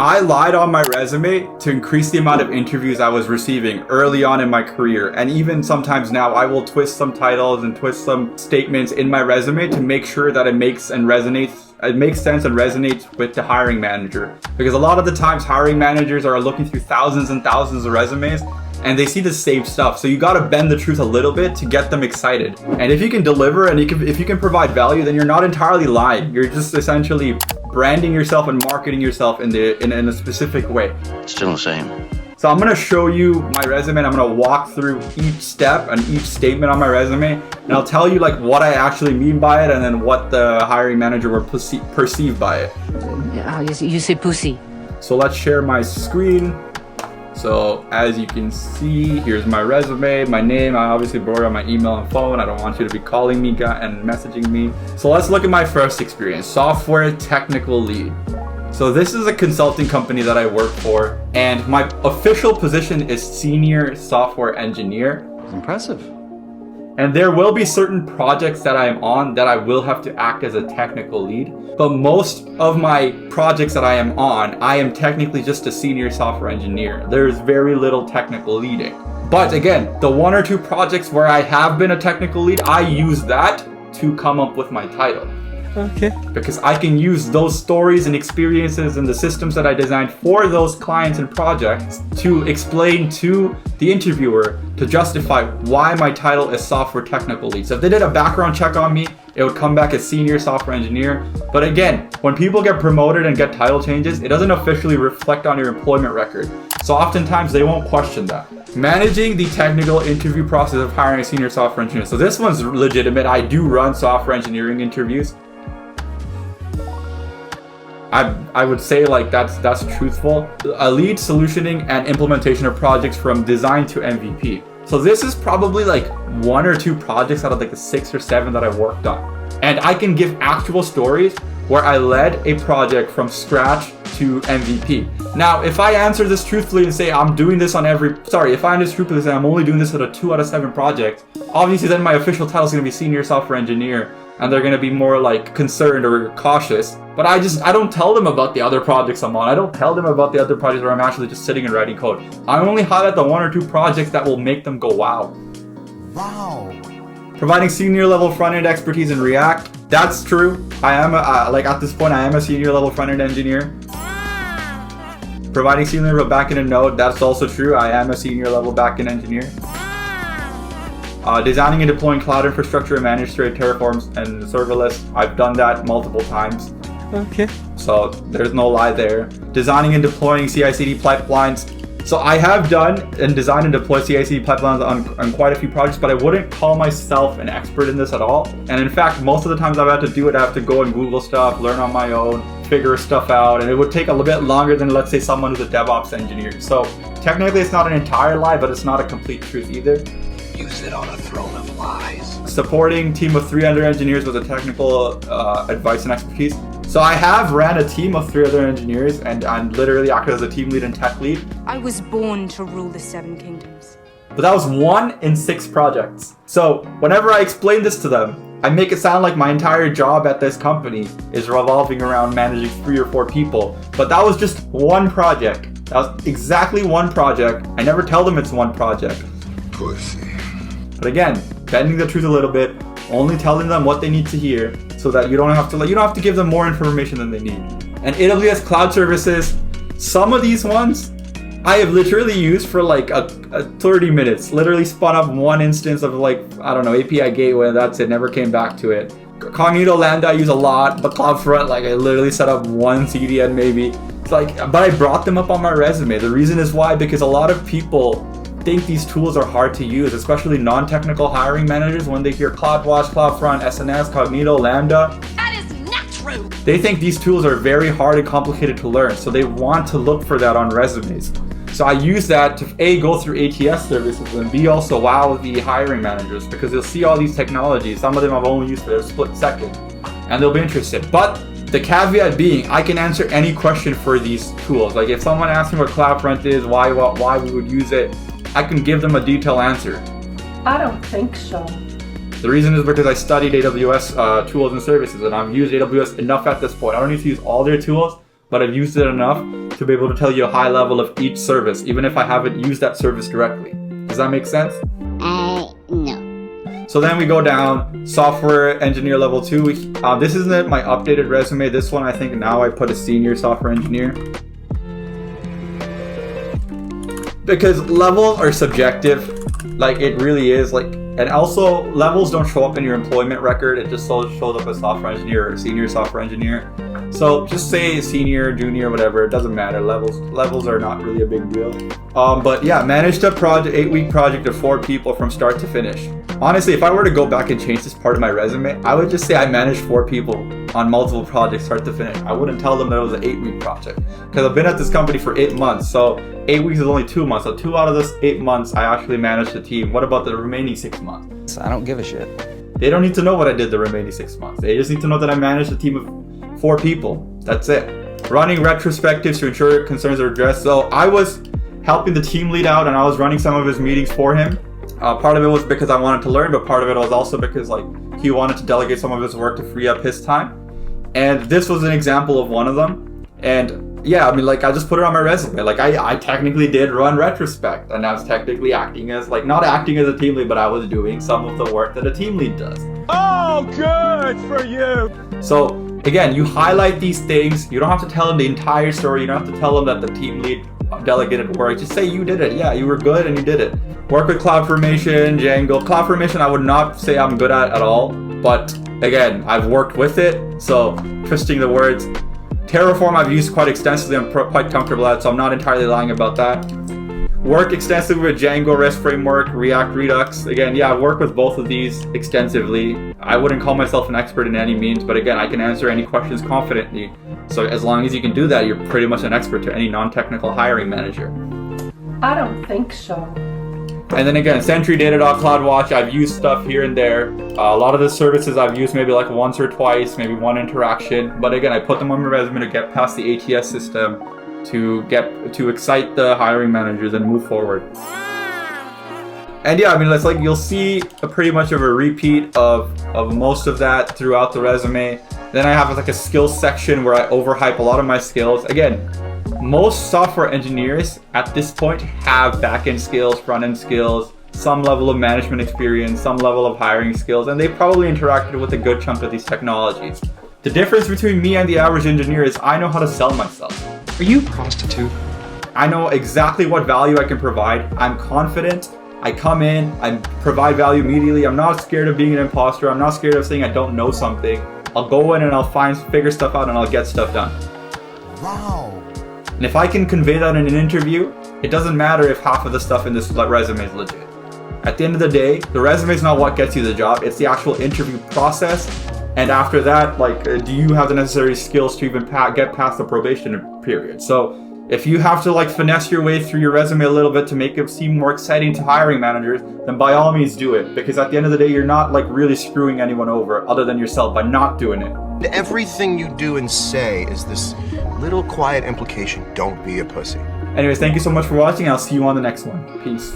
I lied on my resume to increase the amount of interviews I was receiving early on in my career. And even sometimes now, I will twist some titles and twist some statements in my resume to make sure that it makes sense and resonates with the hiring manager. Because a lot of the times hiring managers are looking through thousands and thousands of resumes and they see the same stuff. So you got to bend the truth a little bit to get them excited. And if you can deliver and if you can provide value, then you're not entirely lying. You're just essentially branding yourself and marketing yourself in a specific way. Still the same. So I'm gonna show you my resume and I'm gonna walk through each step and each statement on my resume, and I'll tell you like what I actually mean by it and then what the hiring manager will perceive by it. You say pussy. So let's share my screen. So as you can see, here's my resume, my name. I obviously brought on my email and phone. I don't want you to be calling me and messaging me. So let's look at my first experience, software technical lead. So this is a consulting company that I work for, and my official position is senior software engineer. Impressive. And there will be certain projects that I am on that I will have to act as a technical lead. But most of my projects that I am on, I am technically just a senior software engineer. There's very little technical leading. But again, the one or two projects where I have been a technical lead, I use that to come up with my title. Okay. Because I can use those stories and experiences and the systems that I designed for those clients and projects to explain to the interviewer to justify why my title is software technical lead. So if they did a background check on me, it would come back as senior software engineer. But again, when people get promoted and get title changes, it doesn't officially reflect on your employment record. So oftentimes they won't question that. Managing the technical interview process of hiring a senior software engineer. So this one's legitimate. I do run software engineering interviews. I would say like that's truthful. A lead solutioning and implementation of projects from design to MVP. So this is probably like one or two projects out of like the 6 or 7 that I've worked on. And I can give actual stories where I led a project from scratch to MVP. Now, if I answer this truthfully and say I'm doing this on if I answer this truthfully and say I'm only doing this at a 2 out of 7 project, obviously then my official title is going to be senior software engineer, and they're going to be more like concerned or cautious. But I don't tell them about the other projects I'm on. I don't tell them about the other projects where I'm actually just sitting and writing code. I only highlight the 1 or 2 projects that will make them go wow. Wow. Providing senior level front-end expertise in React. That's true. I am at this point I am a senior level front-end engineer. Providing senior level backend in Node. That's also true. I am a senior level backend engineer. Designing and deploying cloud infrastructure and managed through Terraform and serverless. I've done that multiple times. Okay. So there's no lie there. Designing and deploying CI/CD pipelines. So I have done and designed and deployed CI/CD pipelines on quite a few projects, but I wouldn't call myself an expert in this at all. And in fact, most of the times I've had to do it, I have to go and Google stuff, learn on my own, figure stuff out, and it would take a little bit longer than, let's say, someone who's a DevOps engineer. So technically it's not an entire lie, but it's not a complete truth either. You sit on a throne of lies. Supporting team of 300 engineers with a technical advice and expertise. So I have ran a team of 3 other engineers and literally acted as a team lead and tech lead. I was born to rule the 7 kingdoms. But that was 1 in 6 projects. So whenever I explain this to them, I make it sound like my entire job at this company is revolving around managing 3 or 4 people. But that was just 1 project. That was exactly 1 project. I never tell them it's 1 project. Pussy. But again, bending the truth a little bit, only telling them what they need to hear so that you don't have to give them more information than they need. And AWS Cloud Services, some of these ones I have literally used for like a 30 minutes. Literally spun up 1 instance of like, I don't know, API gateway, that's it, never came back to it. Cognito Lambda I use a lot, but CloudFront, like I literally set up 1 CDN maybe. It's like, but I brought them up on my resume. The reason is why, because a lot of people think these tools are hard to use, especially non-technical hiring managers. When they hear CloudWatch, CloudFront, SNS, Cognito, Lambda, That is not true! they think these tools are very hard and complicated to learn, so they want to look for that on resumes. So I use that to A, go through ATS services, and B, also wow the hiring managers, because they'll see all these technologies. Some of them I've only used for a split second, and they'll be interested. But the caveat being, I can answer any question for these tools. Like if someone asks me what CloudFront is, why we would use it, I can give them a detailed answer. I don't think so. The reason is because I studied AWS tools and services, and I've used AWS enough at this point. I don't need to use all their tools, but I've used it enough to be able to tell you a high level of each service, even if I haven't used that service directly. Does that make sense? No. So then we go down, software engineer level 2. This isn't my updated resume. This one, I think now I put a senior software engineer. Because levels are subjective. Like, it really is. Like, and also levels don't show up in your employment record. It just shows up as software engineer or senior software engineer. So just say senior, junior, whatever. It doesn't matter. Levels are not really a big deal. But yeah, managed a 8-week project of 4 people from start to finish. Honestly, if I were to go back and change this part of my resume, I would just say I managed 4 people on multiple projects start to finish. I wouldn't tell them that it was an 8-week project, because I've been at this company for 8 months. So 8 weeks is only 2 months. So 2 out of this 8 months, I actually managed the team. What about the remaining 6 months? I don't give a shit. They don't need to know what I did the remaining 6 months. They just need to know that I managed a team of 4 people. That's it. Running retrospectives to ensure concerns are addressed. So I was helping the team lead out, and I was running some of his meetings for him. Part of it was because I wanted to learn, but part of it was also because like he wanted to delegate some of his work to free up his time. And this was an example of one of them. And yeah, I mean, like, I just put it on my resume. Like, I technically did run retrospect, and I was technically acting as, like, not acting as a team lead, but I was doing some of the work that a team lead does. Oh, good for you! So, again, you highlight these things. You don't have to tell them the entire story. You don't have to tell them that the team lead delegated work. Just say you did it. Yeah, you were good and you did it. Work with CloudFormation, Django. CloudFormation, I would not say I'm good at all. But, again, I've worked with it. So, twisting the words. Terraform I've used quite extensively. I'm quite comfortable at, so I'm not entirely lying about that. Work extensively with Django, REST framework, React, Redux. Again, yeah, I've worked with both of these extensively. I wouldn't call myself an expert in any means, but again, I can answer any questions confidently. So as long as you can do that, you're pretty much an expert to any non-technical hiring manager. I don't think so. And then again, Sentry, Datadog, CloudWatch, I've used stuff here and there. A lot of the services I've used maybe like once or twice, maybe one interaction. But again, I put them on my resume to get past the ATS system, to excite the hiring managers and move forward. And yeah, I mean, it's like you'll see pretty much of a repeat of most of that throughout the resume. Then I have like a skills section where I overhype a lot of my skills. Again, most software engineers at this point have back-end skills, front-end skills, some level of management experience, some level of hiring skills, and they've probably interacted with a good chunk of these technologies. The difference between me and the average engineer is I know how to sell myself. Are you a prostitute? I know exactly what value I can provide. I'm confident. I come in, I provide value immediately. I'm not scared of being an imposter. I'm not scared of saying I don't know something. I'll go in and I'll figure stuff out and I'll get stuff done. Wow. And if I can convey that in an interview, it doesn't matter if half of the stuff in this resume is legit. At the end of the day, the resume is not what gets you the job. It's the actual interview process. And after that, like, do you have the necessary skills to even get past the probation period? So if you have to like finesse your way through your resume a little bit to make it seem more exciting to hiring managers, then by all means do it. Because at the end of the day, you're not like really screwing anyone over other than yourself by not doing it. Everything you do and say is this little quiet implication, don't be a pussy. Anyways, thank you so much for watching. I'll see you on the next one. Peace.